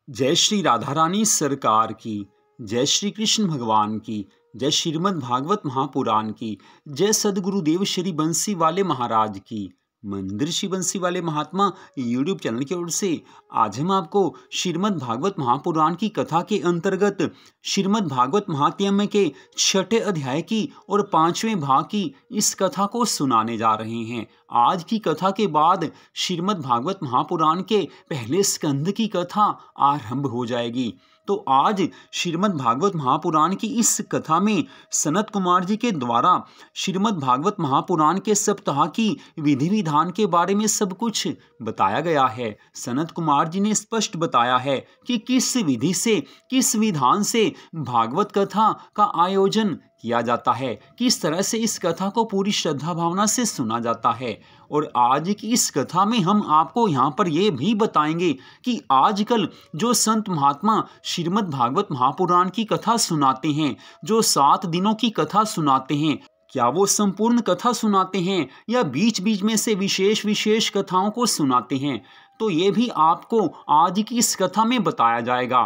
जय श्री राधा रानी सरकार की, जय श्री कृष्ण भगवान की, जय श्रीमद् भागवत महापुराण की, जय सदगुरुदेव श्री बंसी वाले महाराज की। मंदिर श्री बंसी वाले महात्मा यूट्यूब चैनल की ओर से आज हम आपको श्रीमद् भागवत महापुराण की कथा के अंतर्गत श्रीमद् भागवत महात्म्य के 6ठे अध्याय की और 5वें भाग की इस कथा को सुनाने जा रहे हैं। आज की कथा के बाद श्रीमद् भागवत महापुराण के पहले स्कंद की कथा आरंभ हो जाएगी। तो आज श्रीमद् भागवत महापुराण की इस कथा में सनत कुमार जी के द्वारा श्रीमद् भागवत महापुराण के सप्ताह की विधि विधान के बारे में सब कुछ बताया गया है। सनत कुमार जी ने स्पष्ट बताया है कि किस विधि से, किस विधान से भागवत कथा का आयोजन किया जाता है, किस तरह से इस कथा को पूरी श्रद्धा भावना से सुना जाता है। और आज की इस कथा में हम आपको यहाँ पर यह भी बताएंगे कि आजकल जो संत महात्मा श्रीमद् भागवत महापुराण की कथा सुनाते हैं, जो 7 दिनों की कथा सुनाते हैं, क्या वो संपूर्ण कथा सुनाते हैं या बीच बीच में से विशेष विशेष कथाओं को सुनाते हैं, तो ये भी आपको आज की इस कथा में बताया जाएगा।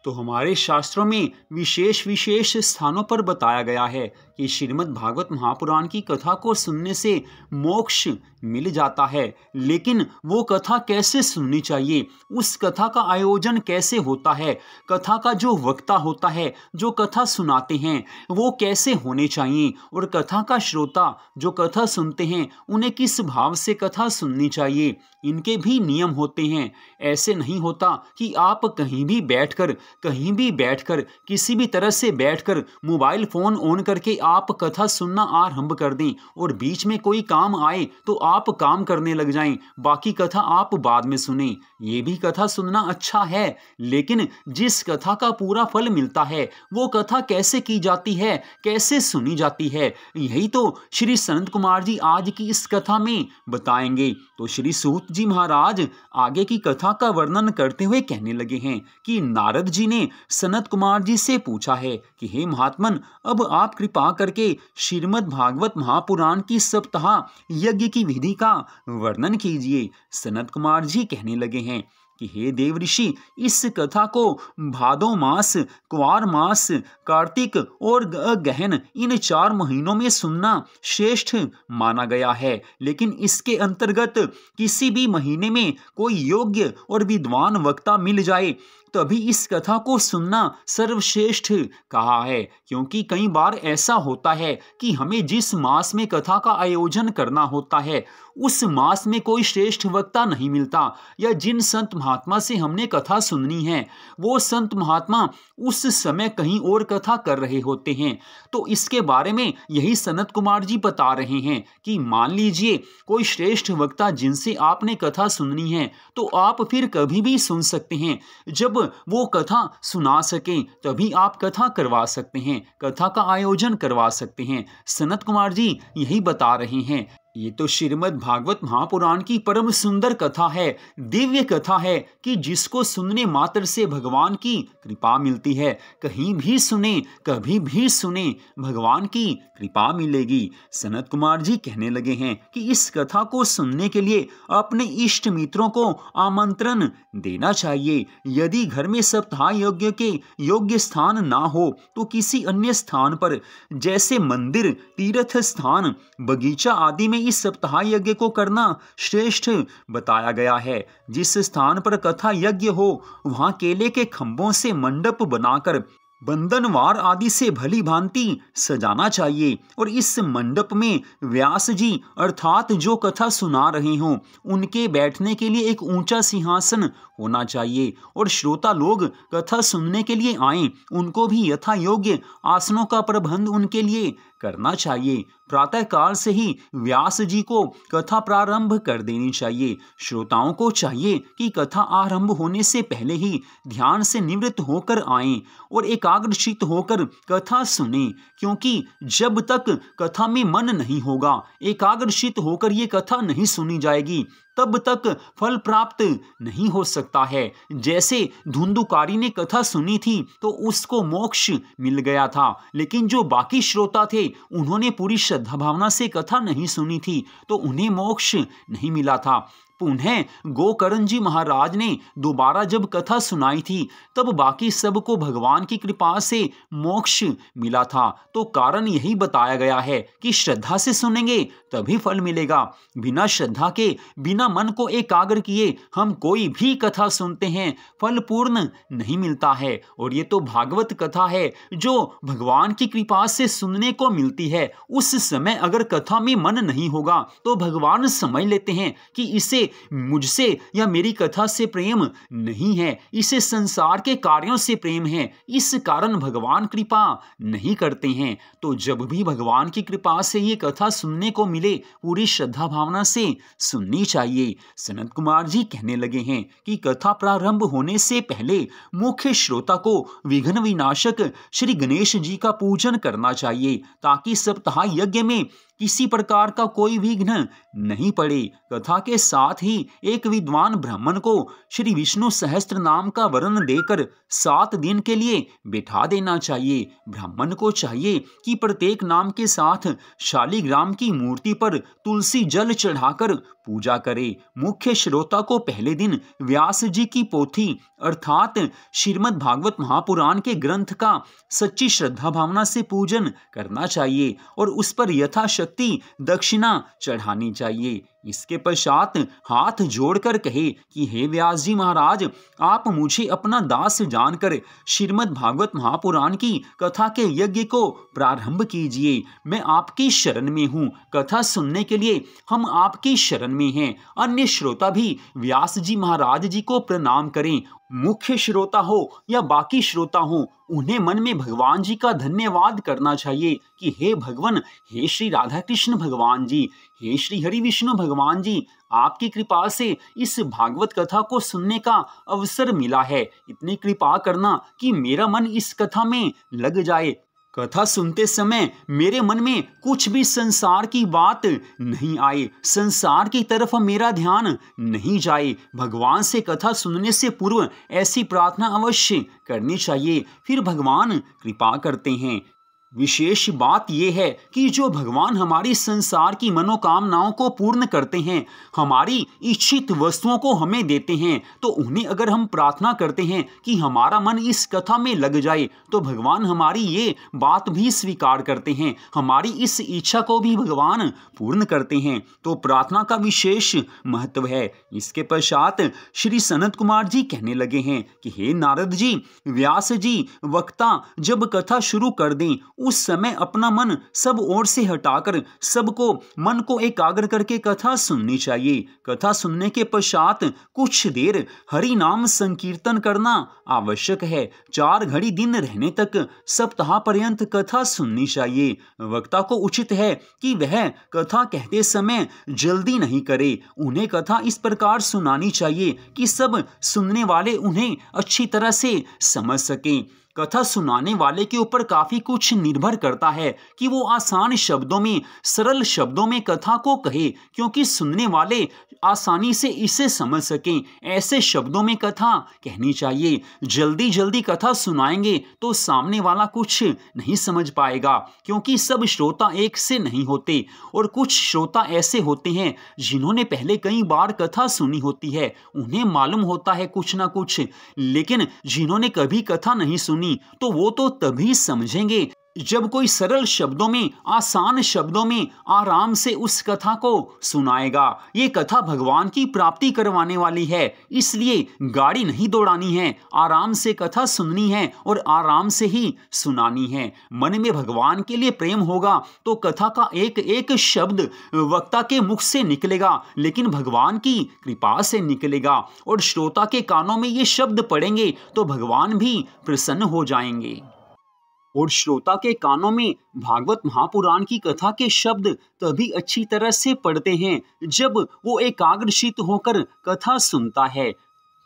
तो हमारे शास्त्रों में विशेष विशेष स्थानों पर बताया गया है कि श्रीमद् भागवत महापुराण की कथा को सुनने से मोक्ष मिल जाता है, लेकिन वो कथा कैसे सुननी चाहिए, उस कथा का आयोजन कैसे होता है, कथा का जो वक्ता होता है, जो कथा सुनाते हैं, वो कैसे होने चाहिए, और कथा का श्रोता जो कथा सुनते हैं उन्हें किस भाव से कथा सुननी चाहिए, इनके भी नियम होते हैं। ऐसे नहीं होता कि आप कहीं भी बैठकर किसी भी तरह से बैठकर मोबाइल फोन ऑन करके आप कथा सुनना आरंभ कर दें और बीच में कोई काम आए तो आप काम करने लग जाएं, बाकी कथा आप बाद में सुनें। ये भी कथा सुनना अच्छा है, लेकिन जिस कथा का पूरा फल मिलता है वो कथा कैसे की जाती है, कैसे सुनी जाती है, यही तो श्री सनत कुमार जी आज की इस कथा में बताएंगे। तो श्री सूत जी महाराज आगे की कथा का वर्णन करते हुए कहने लगे हैं कि नारद जी ने सनत कुमार जी से पूछा है कि हे महात्मन, अब आप कृपा करके श्रीमद् भागवत महापुराण की सप्ताह यज्ञ की विधि का वर्णन कीजिए। सनत कुमार जी कहने लगे हैं कि हे देव ऋषि, इस कथा को भादो मास, क्वार मास, कार्तिक और गहन इन 4 महीनों में सुनना श्रेष्ठ माना गया है, लेकिन इसके अंतर्गत किसी भी महीने में कोई योग्य और विद्वान वक्ता मिल जाए तभी इस कथा को सुनना सर्वश्रेष्ठ कहा है। क्योंकि कई बार ऐसा होता है कि हमें जिस मास में कथा का आयोजन करना होता है उस मास में कोई श्रेष्ठ वक्ता नहीं मिलता, या जिन संत महात्मा से हमने कथा सुननी है वो संत महात्मा उस समय कहीं और कथा कर रहे होते हैं। तो इसके बारे में यही सनत कुमार जी बता रहे हैं कि मान लीजिए कोई श्रेष्ठ वक्ता जिनसे आपने कथा सुननी है तो आप फिर कभी भी सुन सकते हैं, जब वो कथा सुना सकें तभी आप कथा करवा सकते हैं, कथा का आयोजन करवा सकते हैं। सनत कुमार जी यही बता रहे हैं। ये तो श्रीमद् भागवत महापुराण की परम सुंदर कथा है, दिव्य कथा है कि जिसको सुनने मात्र से भगवान की कृपा मिलती है। कहीं भी सुने, कभी भी सुने, भगवान की कृपा मिलेगी। सनत कुमार जी कहने लगे हैं कि इस कथा को सुनने के लिए अपने इष्ट मित्रों को आमंत्रण देना चाहिए। यदि घर में सप्ताह यज्ञ के योग्य स्थान ना हो तो किसी अन्य स्थान पर, जैसे मंदिर, तीर्थ स्थान, बगीचा आदि में इस सप्ताह यज्ञ को करना श्रेष्ठ बताया गया है। जिस स्थान पर कथा यज्ञ हो वहां केले के खंभों से मंडप बनाकर बंधनवार आदि से भली भांति सजाना चाहिए, और इस मंडप में व्यास जी अर्थात जो कथा सुना रहे हों उनके बैठने के लिए एक ऊंचा सिंहासन होना चाहिए, और श्रोता लोग कथा सुनने के लिए आएं उनको भी यथा योग्य आसनों का प्रबंध उनके लिए करना चाहिए। प्रातः काल से ही व्यास जी को कथा प्रारंभ कर देनी चाहिए। श्रोताओं को चाहिए कि कथा आरंभ होने से पहले ही ध्यान से निवृत्त होकर आएं और एकाग्रचित्त होकर कथा सुनें, क्योंकि जब तक कथा में मन नहीं होगा, एकाग्रचित्त होकर ये कथा नहीं सुनी जाएगी, तब तक फल प्राप्त नहीं हो सकता है। जैसे धुंधुकारी ने कथा सुनी थी तो उसको मोक्ष मिल गया था, लेकिन जो बाकी श्रोता थे उन्होंने पूरी श्रद्धा भावना से कथा नहीं सुनी थी तो उन्हें मोक्ष नहीं मिला था। पुनः गोकर्ण जी महाराज ने दोबारा जब कथा सुनाई थी तब बाकी सबको भगवान की कृपा से मोक्ष मिला था। तो कारण यही बताया गया है कि श्रद्धा से सुनेंगे तभी फल मिलेगा। बिना श्रद्धा के, बिना मन को एकाग्र किए हम कोई भी कथा सुनते हैं, फल पूर्ण नहीं मिलता है। और ये तो भागवत कथा है जो भगवान की कृपा से सुनने को मिलती है। उस समय अगर कथा में मन नहीं होगा तो भगवान समझ लेते हैं कि इसे मुझसे या मेरी कथा से प्रेम नहीं है, इसे संसार के कार्यों से प्रेम है, इस कारण भगवान कृपा नहीं करते हैं। तो जब भी भगवान की कृपा से ये कथा सुनने को मिले पूरी श्रद्धा भावना से सुननी चाहिए। सनत कुमार जी कहने लगे हैं कि कथा प्रारंभ होने से पहले मुख्य श्रोता को विघ्न विनाशक श्री गणेश जी का पूजन करना चाहिए ताकि सप्ताह यज्ञ में किसी प्रकार का कोई विघ्न नहीं पड़े। कथा के साथ ही एक विद्वान ब्राह्मण को श्री विष्णु सहस्त्र नाम का वर्ण देकर 7 दिन के लिए बिठा देना चाहिए। ब्राह्मण को चाहिए कि प्रत्येक नाम के साथ शालिग्राम की मूर्ति पर तुलसी जल चढ़ाकर पूजा करे। मुख्य श्रोता को पहले दिन व्यास जी की पोथी अर्थात श्रीमद् भागवत महापुराण के ग्रंथ का सच्ची श्रद्धा भावना से पूजन करना चाहिए और उस पर यथाशक्ति दक्षिणा चढ़ानी चाहिए। इसके पश्चात हाथ जोड़कर कहे कि हे व्यास जी महाराज, आप मुझे अपना दास जानकर श्रीमद् भागवत महापुराण की कथा के यज्ञ को प्रारंभ कीजिए। मैं आपकी शरण में हूँ, कथा सुनने के लिए हम आपकी शरण में हैं। अन्य श्रोता भी व्यास जी महाराज जी को प्रणाम करें। मुख्य श्रोता हो या बाकी श्रोता हो, उन्हें मन में भगवान जी का धन्यवाद करना चाहिए कि हे भगवान, हे श्री राधा कृष्ण भगवान जी, हे श्री हरि विष्णु भगवान जी, आपकी कृपा से इस भागवत कथा को सुनने का अवसर मिला है। इतनी कृपा करना कि मेरा मन इस कथा में लग जाए। कथा सुनते समय मेरे मन में कुछ भी संसार की बात नहीं आए, संसार की तरफ मेरा ध्यान नहीं जाए। भगवान से कथा सुनने से पूर्व ऐसी प्रार्थना अवश्य करनी चाहिए, फिर भगवान कृपा करते हैं। विशेष बात यह है कि जो भगवान हमारी संसार की मनोकामनाओं को पूर्ण करते हैं, हमारी इच्छित वस्तुओं को हमें देते हैं, तो उन्हें अगर हम प्रार्थना करते हैं कि हमारा मन इस कथा में लग जाए तो भगवान हमारी ये बात भी स्वीकार करते हैं, हमारी इस इच्छा को भी भगवान पूर्ण करते हैं। तो प्रार्थना का विशेष महत्व है। इसके पश्चात श्री सनत कुमार जी कहने लगे हैं कि हे नारद जी, व्यास जी वक्ता जब कथा शुरू कर दें उस समय अपना मन सब ओर से हटाकर सबको मन को एकाग्र करके कथा सुननी चाहिए। कथा सुनने के पश्चात कुछ देर हरि नाम संकीर्तन करना आवश्यक है। 4 घड़ी दिन रहने तक सप्ताह पर्यंत कथा सुननी चाहिए। वक्ता को उचित है कि वह कथा कहते समय जल्दी नहीं करे। उन्हें कथा इस प्रकार सुनानी चाहिए कि सब सुनने वाले उन्हें अच्छी तरह से समझ सकें। कथा सुनाने वाले के ऊपर काफी कुछ निर्भर करता है कि वो आसान शब्दों में, सरल शब्दों में कथा को कहे, क्योंकि सुनने वाले आसानी से इसे समझ सकें। ऐसे शब्दों में कथा कहनी चाहिए। जल्दी जल्दी कथा सुनाएंगे तो सामने वाला कुछ नहीं समझ पाएगा, क्योंकि सब श्रोता एक से नहीं होते और कुछ श्रोता ऐसे होते हैं जिन्होंने पहले कई बार कथा सुनी होती है, उन्हें मालूम होता है कुछ ना कुछ, लेकिन जिन्होंने कभी कथा नहीं सुनी तो वो तो तभी समझेंगे जब कोई सरल शब्दों में, आसान शब्दों में आराम से उस कथा को सुनाएगा। ये कथा भगवान की प्राप्ति करवाने वाली है, इसलिए गाड़ी नहीं दौड़ानी है, आराम से कथा सुननी है और आराम से ही सुनानी है। मन में भगवान के लिए प्रेम होगा तो कथा का एक एक शब्द वक्ता के मुख से निकलेगा, लेकिन भगवान की कृपा से निकलेगा और श्रोता के कानों में ये शब्द पड़ेंगे तो भगवान भी प्रसन्न हो जाएंगे। और श्रोता के कानों में भागवत महापुराण की कथा के शब्द तभी अच्छी तरह से पड़ते हैं जब वो एकाग्रचित्त होकर कथा सुनता है।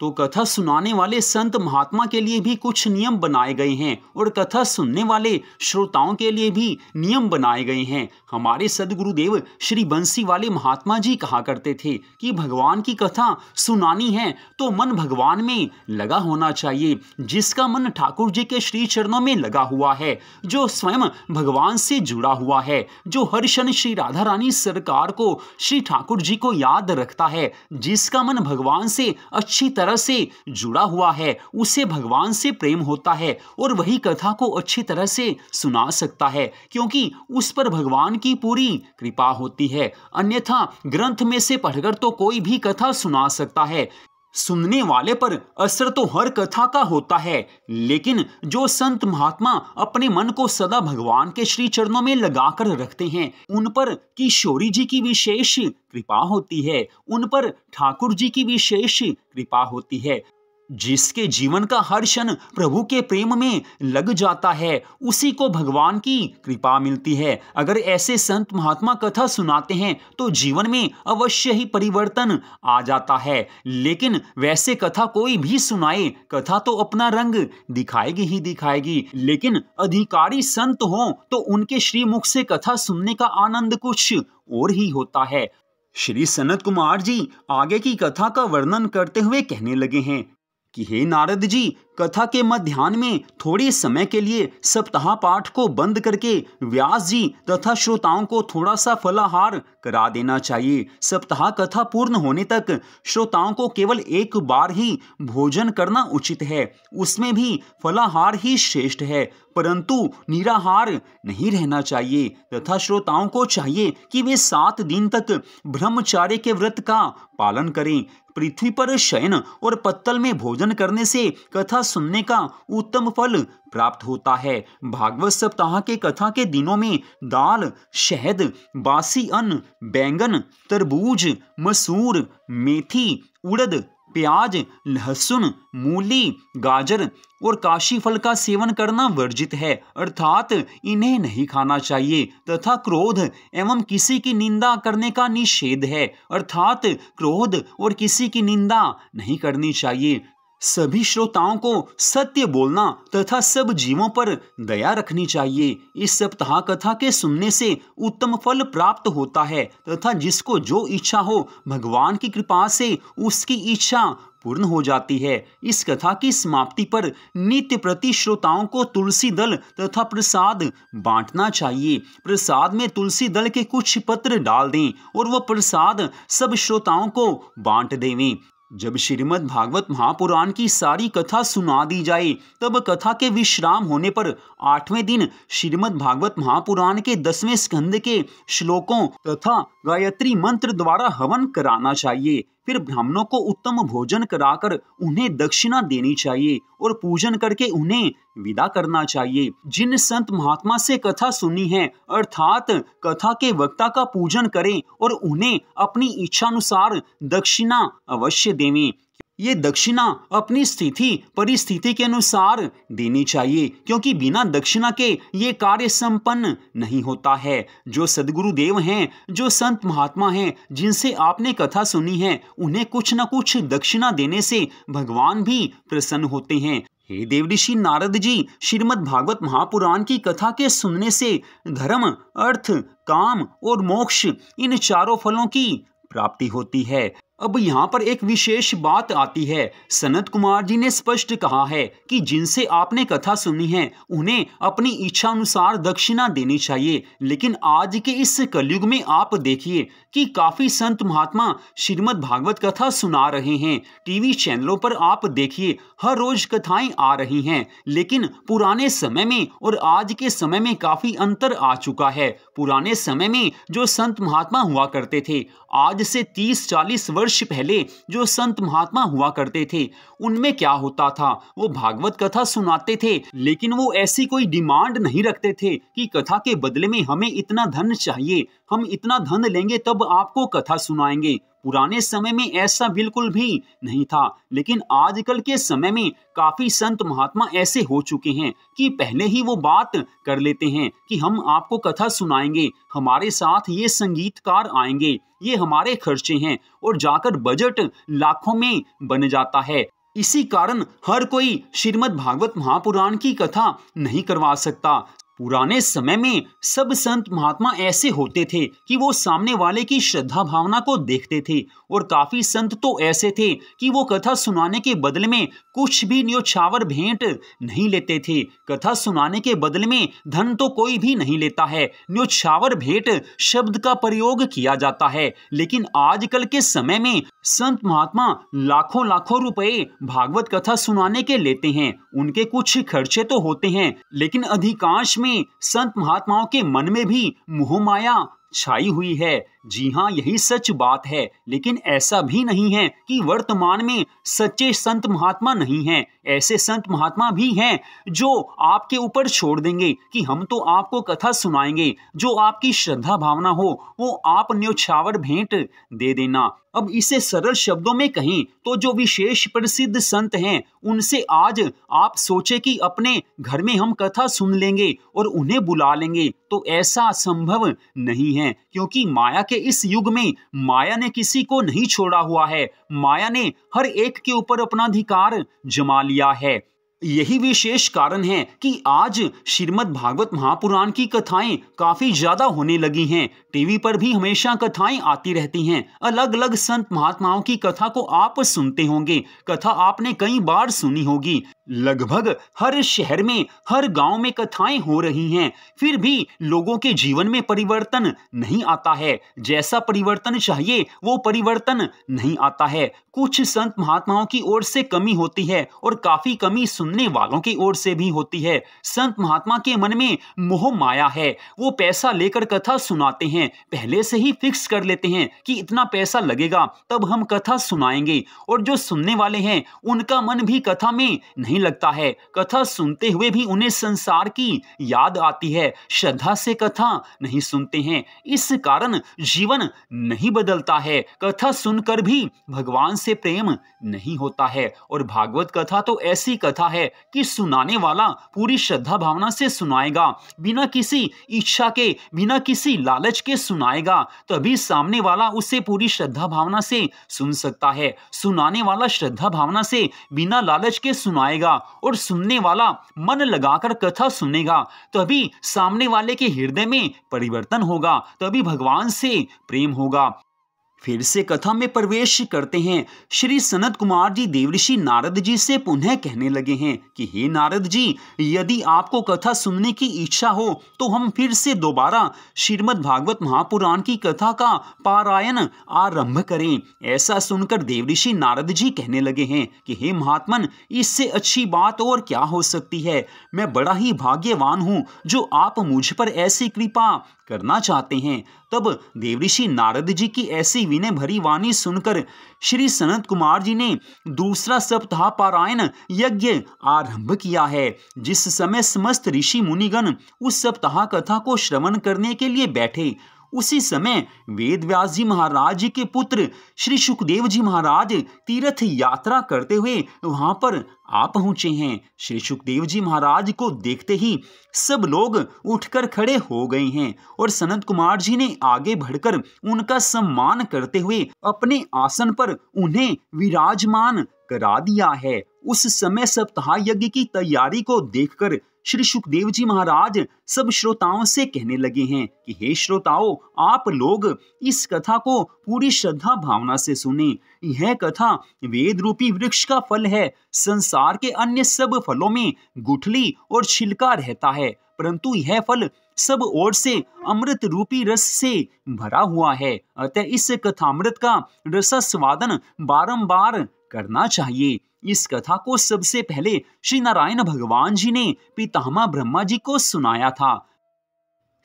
तो कथा सुनाने वाले संत महात्मा के लिए भी कुछ नियम बनाए गए हैं और कथा सुनने वाले श्रोताओं के लिए भी नियम बनाए गए हैं। हमारे सदगुरुदेव श्री बंसी वाले महात्मा जी कहा करते थे कि भगवान की कथा सुनानी है तो मन भगवान में लगा होना चाहिए। जिसका मन ठाकुर जी के श्री चरणों में लगा हुआ है, जो स्वयं भगवान से जुड़ा हुआ है, जो हर क्षण श्री राधा रानी सरकार को, श्री ठाकुर जी को याद रखता है, जिसका मन भगवान से अच्छी तरह से जुड़ा हुआ है, उसे भगवान से प्रेम होता है और वही कथा को अच्छी तरह से सुना सकता है, क्योंकि उस पर भगवान की पूरी कृपा होती है। अन्यथा ग्रंथ में से पढ़कर तो कोई भी कथा सुना सकता है, सुनने वाले पर असर तो हर कथा का होता है, लेकिन जो संत महात्मा अपने मन को सदा भगवान के श्री चरणों में लगाकर रखते हैं, उन पर किशोरी जी की विशेष कृपा होती है, उन पर ठाकुर जी की विशेष कृपा होती है। जिसके जीवन का हर क्षण प्रभु के प्रेम में लग जाता है, उसी को भगवान की कृपा मिलती है। अगर ऐसे संत महात्मा कथा सुनाते हैं तो जीवन में अवश्य ही परिवर्तन आ जाता है। लेकिन वैसे कथा कोई भी सुनाए, कथा तो अपना रंग दिखाएगी ही दिखाएगी, लेकिन अधिकारी संत हों तो उनके श्रीमुख से कथा सुनने का आनंद कुछ और ही होता है। श्री सनत कुमार जी आगे की कथा का वर्णन करते हुए कहने लगे हैं कि हे नारद जी, कथा के मध्याह्न में थोड़े समय के लिए सप्ताह पाठ को बंद करके व्यास जी तथा श्रोताओं को थोड़ा सा फलाहार करा देना चाहिए। सप्ताह कथा पूर्ण होने तक श्रोताओं को केवल एक बार ही भोजन करना उचित है, उसमें भी फलाहार ही श्रेष्ठ है, परंतु निराहार नहीं रहना चाहिए। तथा श्रोताओं को चाहिए कि वे 7 दिन तक ब्रह्मचार्य के व्रत का पालन करें। पृथ्वी पर शयन और पत्तल में भोजन करने से कथा सुनने का उत्तम फल प्राप्त होता है। भागवत सप्ताह के कथा के दिनों में दाल, शहद, बासी अन्न, बैंगन, तरबूज, मसूर, मेथी, उड़द, प्याज, लहसुन, मूली, गाजर और काशी फल का सेवन करना वर्जित है, अर्थात इन्हें नहीं खाना चाहिए। तथा क्रोध एवं किसी की निंदा करने का निषेध है, अर्थात क्रोध और किसी की निंदा नहीं करनी चाहिए। सभी श्रोताओं को सत्य बोलना तथा सब जीवों पर दया रखनी चाहिए। इस सप्ताह कथा के सुनने से उत्तम फल प्राप्त होता है तथा जिसको जो इच्छा हो, भगवान की कृपा से उसकी इच्छा पूर्ण हो जाती है। इस कथा की समाप्ति पर नित्य प्रति श्रोताओं को तुलसी दल तथा प्रसाद बांटना चाहिए। प्रसाद में तुलसी दल के कुछ पत्र डाल दें और वह प्रसाद सब श्रोताओं को बांट देवें। जब श्रीमद् भागवत महापुराण की सारी कथा सुना दी जाए, तब कथा के विश्राम होने पर 8वें दिन श्रीमद् भागवत महापुराण के 10वें स्कंद के श्लोकों तथा गायत्री मंत्र द्वारा हवन कराना चाहिए। फिर ब्राह्मणों को उत्तम भोजन कराकर उन्हें दक्षिणा देनी चाहिए और पूजन करके उन्हें विदा करना चाहिए। जिन संत महात्मा से कथा सुनी है, अर्थात कथा के वक्ता का पूजन करें और उन्हें अपनी इच्छानुसार दक्षिणा अवश्य देवें। ये दक्षिणा अपनी स्थिति परिस्थिति के अनुसार देनी चाहिए, क्योंकि बिना दक्षिणा के ये कार्य संपन्न नहीं होता है। जो सदगुरु देव हैं, जो संत महात्मा हैं, जिनसे आपने कथा सुनी है, उन्हें कुछ न कुछ दक्षिणा देने से भगवान भी प्रसन्न होते हैं। हे देवऋषि नारद जी, श्रीमद् भागवत महापुराण की कथा के सुनने से धर्म, अर्थ, काम और मोक्ष इन चारों फलों की प्राप्ति होती है। अब यहाँ पर एक विशेष बात आती है। सनत कुमार जी ने स्पष्ट कहा है कि जिनसे आपने कथा सुनी है उन्हें अपनी इच्छा अनुसार दक्षिणा देनी चाहिए, लेकिन आज के इस कलयुग में आप देखिए कि काफी संत महात्मा श्रीमद् भागवत कथा सुना रहे हैं। टीवी चैनलों पर आप देखिए हर रोज कथाएं आ रही हैं, लेकिन पुराने समय में और आज के समय में काफी अंतर आ चुका है। पुराने समय में जो संत महात्मा हुआ करते थे, आज से 30-40 वर्ष पहले जो संत महात्मा हुआ करते थे, उनमें क्या होता था, वो भागवत कथा सुनाते थे, लेकिन वो ऐसी कोई डिमांड नहीं रखते थे कि कथा के बदले में हमें इतना धन चाहिए, हम इतना धन लेंगे तब आपको कथा सुनाएंगे। पुराने समय में ऐसा बिल्कुल भी नहीं था, लेकिन आजकल के समय में काफी संत महात्मा ऐसे हो चुके हैं कि पहले ही वो बात कर लेते हैं कि हम आपको कथा सुनाएंगे, हमारे साथ ये संगीतकार आएंगे, ये हमारे खर्चे हैं, और जाकर बजट लाखों में बन जाता है। इसी कारण हर कोई श्रीमद् भागवत महापुराण की कथा नहीं करवा सकता। पुराने समय में सब संत महात्मा ऐसे होते थे कि वो सामने वाले की श्रद्धा भावना को देखते थे, और काफी संत तो ऐसे थे कि वो कथा सुनाने के बदले में कुछ भी न्योछावर भेंट नहीं लेते थे। कथा सुनाने के बदले में धन तो कोई भी नहीं लेता है, न्योछावर भेंट शब्द का प्रयोग किया जाता है। लेकिन आजकल के समय में संत महात्मा लाखों लाखों रुपए भागवत कथा सुनाने के लेते हैं। उनके कुछ खर्चे तो होते हैं, लेकिन अधिकांश में संत महात्माओं के मन में भी मोह माया छाई हुई है। जी हाँ, यही सच बात है। लेकिन ऐसा भी नहीं है कि वर्तमान में सच्चे संत महात्मा नहीं हैं। ऐसे संत महात्मा भी हैं जो आपके ऊपर छोड़ देंगे कि हम तो आपको कथा सुनाएंगे, जो आपकी श्रद्धा भावना हो वो आप न्योछावर भेंट दे देना। अब इसे सरल शब्दों में कहें तो जो विशेष प्रसिद्ध संत हैं उनसे आज आप सोचे कि अपने घर में हम कथा सुन लेंगे और उन्हें बुला लेंगे, तो ऐसा संभव नहीं है, क्योंकि माया के इस युग में माया ने किसी को नहीं छोड़ा हुआ है। माया ने हर एक के ऊपर अपना अधिकार जमा लिया है। यही विशेष कारण है कि आज श्रीमद् भागवत महापुराण की कथाएं काफी ज्यादा होने लगी हैं। टीवी पर भी हमेशा कथाएं आती रहती हैं। अलग अलग संत महात्माओं की कथा को आप सुनते होंगे, कथा आपने कई बार सुनी होगी। लगभग हर शहर में, हर गांव में कथाएं हो रही हैं, फिर भी लोगों के जीवन में परिवर्तन नहीं आता है। जैसा परिवर्तन चाहिए वो परिवर्तन नहीं आता है। कुछ संत महात्माओं की ओर से कमी होती है और काफी कमी सुनने वालों की ओर से भी होती है। संत महात्मा के मन में मोह माया है, वो पैसा लेकर कथा सुनाते हैं, पहले से ही फिक्स कर लेते हैं कि इतना पैसा लगेगा तब हम कथा सुनाएंगे, और जो सुनने वाले हैं उनका मन भी कथा में नहीं लगता है। कथा सुनते हुए भी उन्हें संसार की याद आती है, श्रद्धा से कथा नहीं सुनते हैं। इस कारण जीवन नहीं बदलता है, कथा सुनकर भी भगवान से प्रेम नहीं होता है। और भागवत कथा तो ऐसी कथा है कि सुनाने वाला पूरी श्रद्धा भावना से सुनाएगा, बिना किसी इच्छा के, बिना किसी लालच के सुनाएगा, तभी सामने वाला उसे पूरी श्रद्धा भावना से सुन सकता है। सुनाने वाला श्रद्धा भावना से बिना लालच के सुनाएगा और सुनने वाला मन लगाकर कथा सुनेगा, तभी सामने वाले के हृदय में परिवर्तन होगा, तभी भगवान से प्रेम होगा। फिर से कथा में प्रवेश करते हैं। श्री सनत कुमार जी देवऋषि नारद जी से पुनः कहने लगे हैं कि हे नारद जी, यदि आपको कथा सुनने की इच्छा हो तो हम फिर से दोबारा श्रीमद् भागवत महापुराण की कथा का पारायण आरंभ करें। ऐसा सुनकर देवऋषि नारद जी कहने लगे हैं कि हे महात्मन, इससे अच्छी बात और क्या हो सकती है। मैं बड़ा ही भाग्यवान हूँ जो आप मुझ पर ऐसी कृपा करना चाहते हैं। तब देवऋषि नारद जी की ऐसी विनय भरी वाणी सुनकर श्री सनत कुमार जी ने दूसरा सप्ताह पारायण यज्ञ आरंभ किया है। जिस समय समस्त ऋषि मुनिगण उस सप्ताह कथा को श्रवण करने के लिए बैठे, उसी समय वेद व्यास जी महाराज जी के पुत्र श्री सुखदेव जी महाराज तीर्थ यात्रा करते हुए वहां पर आ पहुंचे हैं। श्री सुखदेव जी महाराज को देखते ही सब लोग उठकर खड़े हो गए हैं और सनत कुमार जी ने आगे बढ़कर उनका सम्मान करते हुए अपने आसन पर उन्हें विराजमान करा दिया है। उस समय सप्ताह यज्ञ की तैयारी को देखकर श्री सुखदेव जी महाराज सब श्रोताओं से कहने लगे हैं कि हे श्रोताओं, आप लोग इस कथा को पूरी श्रद्धा भावना से सुने। यह कथा वेद रूपी वृक्ष का फल है। संसार के अन्य सब फलों में गुठली और छिलका रहता है, परंतु यह फल सब ओर से अमृत रूपी रस से भरा हुआ है। अतः इस कथामृत का रसास्वादन बारंबार करना चाहिए। इस कथा को सबसे पहले श्री नारायण भगवान जी ने पितामह ब्रह्मा जी को सुनाया था।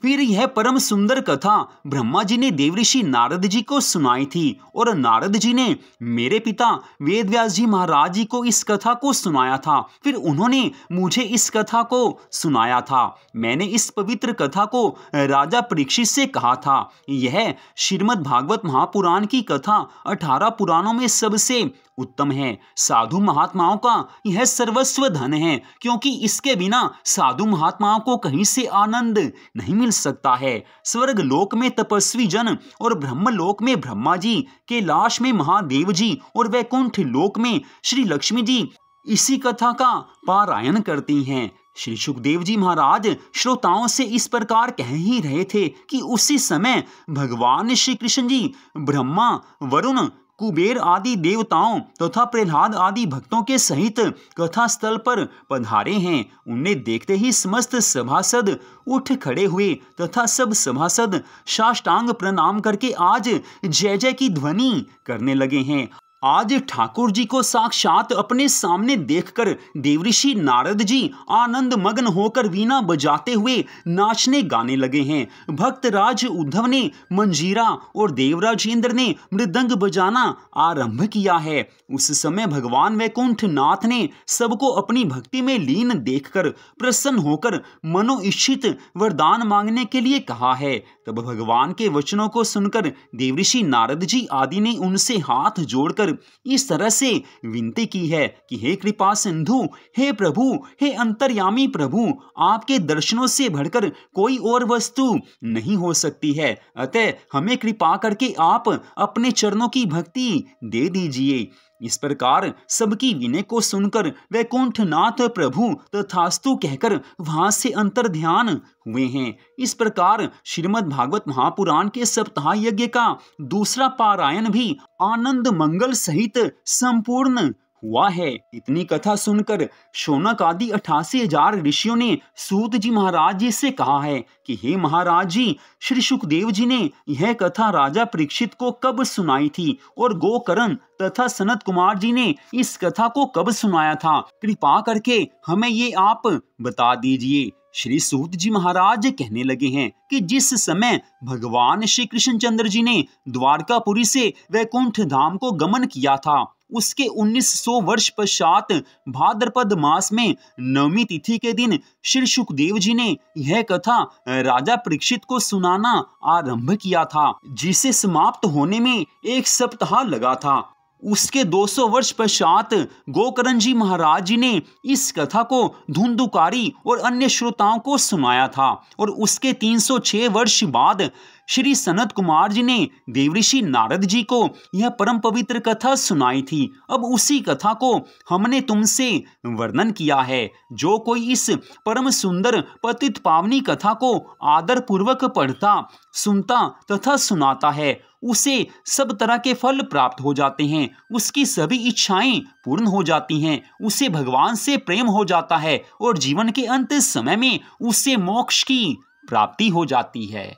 फिर यह परम सुंदर कथा ब्रह्मा जी ने देवऋषि नारद जी को सुनाई थी और नारद जी ने मेरे पिता वेदव्यास जी महाराज जी को इस कथा को सुनाया था। फिर उन्होंने मुझे इस कथा को सुनाया था। मैंने इस पवित्र कथा को राजा परीक्षित से कहा था। यह श्रीमद् भागवत महापुराण की कथा 18 पुराणों में सबसे उत्तम है। साधु महात्माओं का यह सर्वस्व धन है, क्योंकि इसके बिना साधु महात्माओं को कहीं से आनंद नहीं मिल सकता है। स्वर्ग लोक में तपस्वी जन और ब्रह्म लोक में ब्रह्मा जी, कैलाश में महादेव जी और वैकुंठ लोक में श्री लक्ष्मी जी इसी कथा का पारायण करती हैं। श्री सुखदेव जी महाराज श्रोताओं से इस प्रकार कह ही रहे थे कि उसी समय भगवान श्री कृष्ण जी ब्रह्मा, वरुण, कुबेर आदि देवताओं तथा प्रहलाद आदि भक्तों के सहित कथा स्थल पर पधारे हैं। उन्हें देखते ही समस्त सभासद उठ खड़े हुए तथा सब सभासद साष्टांग प्रणाम करके आज जय जय की ध्वनि करने लगे हैं। आज ठाकुर जी को साक्षात अपने सामने देखकर देवऋषि नारद जी आनंद मग्न होकर वीणा बजाते हुए नाचने गाने लगे हैं। भक्तराज उद्धव ने मंजीरा और देवराज इंद्र ने मृदंग बजाना आरंभ किया है। उस समय भगवान वैकुंठ नाथ ने सबको अपनी भक्ति में लीन देखकर प्रसन्न होकर मनोइच्छित वरदान मांगने के लिए कहा है। तब भगवान के वचनों को सुनकर देवऋषि नारद जी आदि ने उनसे हाथ जोड़कर इस तरह से विनती की है कि हे कृपा सिंधु, हे प्रभु, हे अंतर्यामी प्रभु, आपके दर्शनों से बढ़कर कोई और वस्तु नहीं हो सकती है। अतः हमें कृपा करके आप अपने चरणों की भक्ति दे दीजिए। इस प्रकार सबकी विनय को सुनकर वैकुंठनाथ प्रभु तथास्तु कहकर वहां से अंतर ध्यान हुए हैं। इस प्रकार श्रीमद् भागवत महापुराण के सप्ताह यज्ञ का दूसरा पारायण भी आनंद मंगल सहित संपूर्ण हुआ है। इतनी कथा सुनकर शौनक आदि 88,000 ऋषियों ने सूत जी महाराज जी से कहा है कि हे महाराज जी, श्री सुखदेव जी ने यह कथा राजा परीक्षित को कब सुनाई थी और गोकर्ण तथा सनत कुमार जी ने इस कथा को कब सुनाया था? कृपा करके हमें ये आप बता दीजिए। श्री सूत जी महाराज कहने लगे हैं कि जिस समय भगवान श्री कृष्णचंद्र जी ने द्वारकापुरी से वैकुंठ धाम को गमन किया था, उसके 1900 वर्ष पश्चात भाद्रपद मास में नवमी तिथि के दिन श्री सुखदेव जी ने यह कथा राजा परीक्षित को सुनाना आरंभ किया था, जिसे समाप्त होने में 1 सप्ताह लगा था। उसके 200 वर्ष पश्चात गोकर्ण जी महाराज जी ने इस कथा को धुंधुकारी और अन्य श्रोताओं को सुनाया था और उसके 306 वर्ष बाद श्री सनत कुमार जी ने देवऋषि नारद जी को यह परम पवित्र कथा सुनाई थी। अब उसी कथा को हमने तुमसे वर्णन किया है। जो कोई इस परम सुंदर पतित पावनी कथा को आदर पूर्वक पढ़ता, सुनता तथा सुनाता है, उसे सब तरह के फल प्राप्त हो जाते हैं, उसकी सभी इच्छाएं पूर्ण हो जाती हैं, उसे भगवान से प्रेम हो जाता है और जीवन के अंत समय में उससे मोक्ष की प्राप्ति हो जाती है।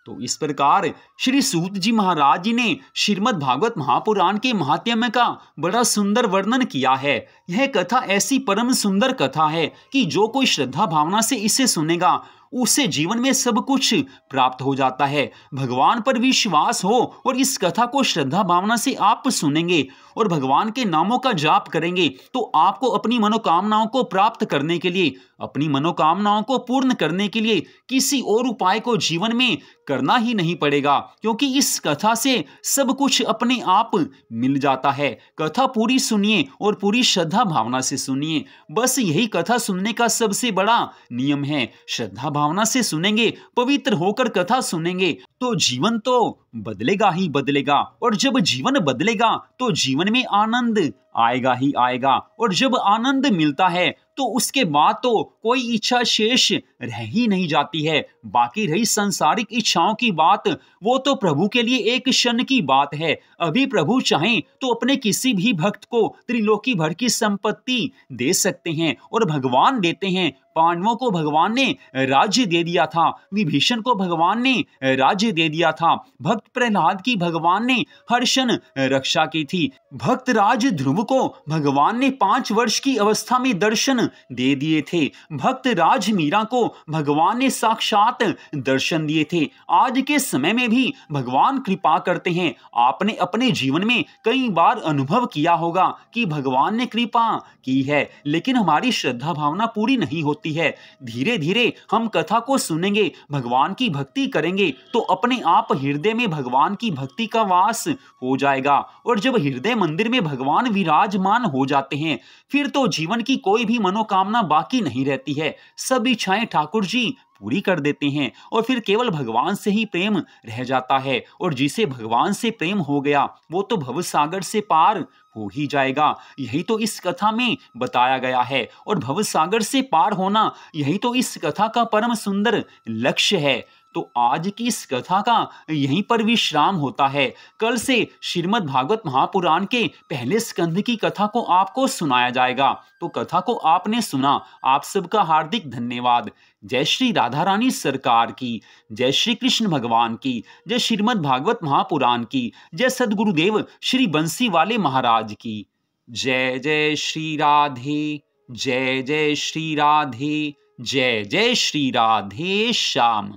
तो इस प्रकार श्री सूत जी महाराज जी ने श्रीमद् भागवत महापुराण के महात्म्य का बड़ा सुंदर वर्णन किया है। यह कथा ऐसी परम सुंदर कथा है कि जो कोई श्रद्धा भावना से इसे सुनेगा उसे जीवन में सब कुछ प्राप्त हो जाता है। भगवान पर विश्वास हो और इस कथा को श्रद्धा भावना से आप सुनेंगे और भगवान के नामों का जाप करेंगे तो आपको अपनी मनोकामनाओं को प्राप्त करने के लिए, अपनी मनोकामनाओं को पूर्ण करने के लिए किसी और उपाय को जीवन में करना ही नहीं पड़ेगा, क्योंकि इस कथा से सब कुछ अपने आप मिल जाता है। कथा पूरी सुनिए और पूरी श्रद्धा भावना से सुनिए। बस यही कथा सुनने का सबसे बड़ा नियम है। श्रद्धा भावना से सुनेंगे, पवित्र होकर कथा सुनेंगे तो जीवन तो बदलेगा ही बदलेगा, और जब जीवन बदलेगा तो जीवन में आनंद आएगा ही आएगा, और जब आनंद मिलता है तो उसके बाद तो कोई इच्छा शेष रह ही नहीं जाती है। बाकी रही सांसारिक इच्छाओं की बात, वो तो प्रभु के लिए एक क्षण की बात है। अभी प्रभु चाहें तो अपने किसी भी भक्त को त्रिलोकी भर की संपत्ति दे सकते हैं, और भगवान देते हैं। पांडवों को भगवान ने राज्य दे दिया था, विभीषण को भगवान ने राज्य दे दिया था। भक्त भक्त प्रहलाद की भगवान ने हर क्षण रक्षा की थी। भक्त राज ध्रुव को भगवान ने 5 वर्ष की अवस्था में दर्शन दे दिए थे। भक्त राज मीरा को भगवान ने साक्षात दर्शन दिए थे। आज के समय में भी भगवान कृपा करते हैं। आपने अपने जीवन में कई बार अनुभव किया होगा कि भगवान ने कृपा की है, लेकिन हमारी श्रद्धा भावना पूरी नहीं होती है। धीरे धीरे हम कथा को सुनेंगे, भगवान की भक्ति करेंगे तो अपने आप हृदय में भगवान की भक्ति का वास हो जाएगा। और जब हृदय मंदिर में भगवान विराजमान हो जाते हैं, फिर तो जीवन की कोई भी मनोकामना बाकी नहीं रहती है। सब इच्छाएं ठाकुर जी पूरी कर देते हैं और फिर केवल भगवान से ही प्रेम रह जाता है। और जिसे भगवान से प्रेम हो गया वो तो भवसागर से पार हो ही जाएगा। यही तो इस कथा में बताया गया है। और भवसागर से पार होना, यही तो इस कथा का परम सुंदर लक्ष्य है। तो आज की इस कथा का यहीं पर विश्राम होता है। कल से श्रीमद् भागवत महापुराण के पहले स्कंध की कथा को आपको सुनाया जाएगा। तो कथा को आपने सुना, आप सबका हार्दिक धन्यवाद। जय श्री राधा रानी सरकार की, जय श्री कृष्ण भगवान की, जय श्रीमद् भागवत महापुराण की, जय सद्गुरुदेव श्री बंसी वाले महाराज की। जय जय श्री राधे, जय जय श्री राधे, जय जय श्री राधे श्याम।